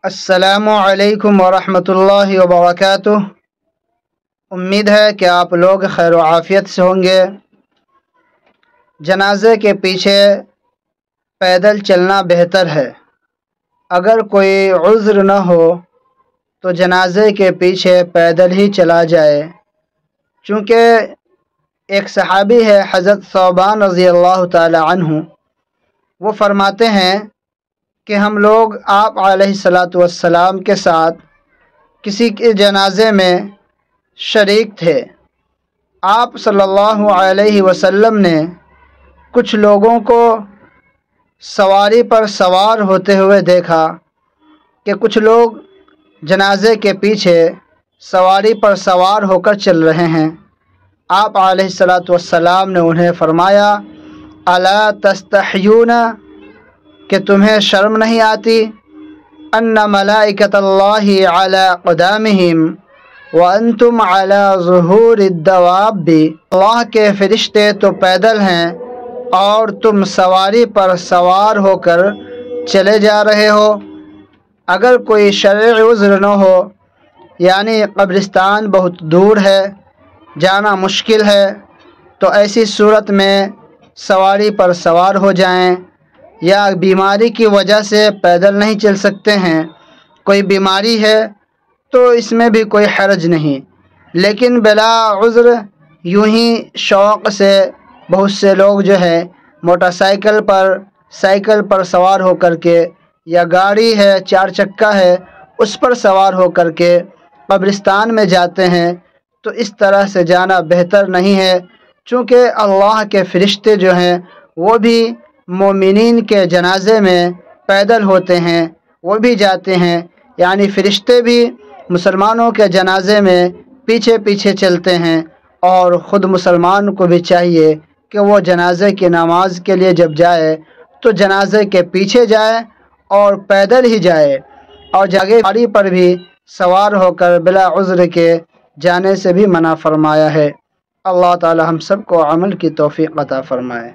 अस्सलामु अलैकुम वरहमतुल्लाहि वबरकातुह। उम्मीद है कि आप लोग खैर व आफियत से होंगे। जनाजे के पीछे पैदल चलना बेहतर है। अगर कोई उज़्र न हो तो जनाजे के पीछे पैदल ही चला जाए, चूँकि एक सहाबी है हज़रत सौबान रज़ी अल्लाह ताला अन्हु, वो फरमाते हैं कि हम लोग आप अलैहिस्सलातु वस्सलाम के साथ किसी के जनाजे में शरीक थे। आप सल्लल्लाहु अलैहि वसल्लम ने कुछ लोगों को सवारी पर सवार होते हुए देखा कि कुछ लोग जनाजे के पीछे सवारी पर सवार होकर चल रहे हैं। आप अलैहिस्सलातु वस्सलाम ने उन्हें फरमाया, अला तस्तहयूना, कि तुम्हें शर्म नहीं आती, अन्ना मलाइकतल्लाहि अला क़दामिहिम व अंतुम अला ज़ुहूरिद्दवाबि, अल्लाह के फ़रिश्ते तो पैदल हैं और तुम सवारी पर सवार होकर चले जा रहे हो। अगर कोई शरई उज़्र न हो, यानी कब्रिस्तान बहुत दूर है, जाना मुश्किल है, तो ऐसी सूरत में सवारी पर सवार हो जाएं, या बीमारी की वजह से पैदल नहीं चल सकते हैं, कोई बीमारी है तो इसमें भी कोई हरज नहीं। लेकिन बिला उज़्र यूं ही शौक़ से बहुत से लोग जो है मोटरसाइकिल पर साइकिल पर सवार होकर के, या गाड़ी है चार चक्का है उस पर सवार होकर के कब्रिस्तान में जाते हैं, तो इस तरह से जाना बेहतर नहीं है। चूँकि अल्लाह के फ़रिश्ते जो हैं वो भी मोमिनीन के जनाजे में पैदल होते हैं, वो भी जाते हैं, यानी फ़रिश्ते भी मुसलमानों के जनाजे में पीछे पीछे चलते हैं। और ख़ुद मुसलमान को भी चाहिए कि वो जनाजे की नमाज के लिए जब जाए तो जनाजे के पीछे जाए और पैदल ही जाए, और जगह गाड़ी पर भी सवार होकर बिला उज़्र के जाने से भी मना फरमाया है। अल्लाह ताला हम सबको अमल की तौफ़ीक़ अता फ़रमाए।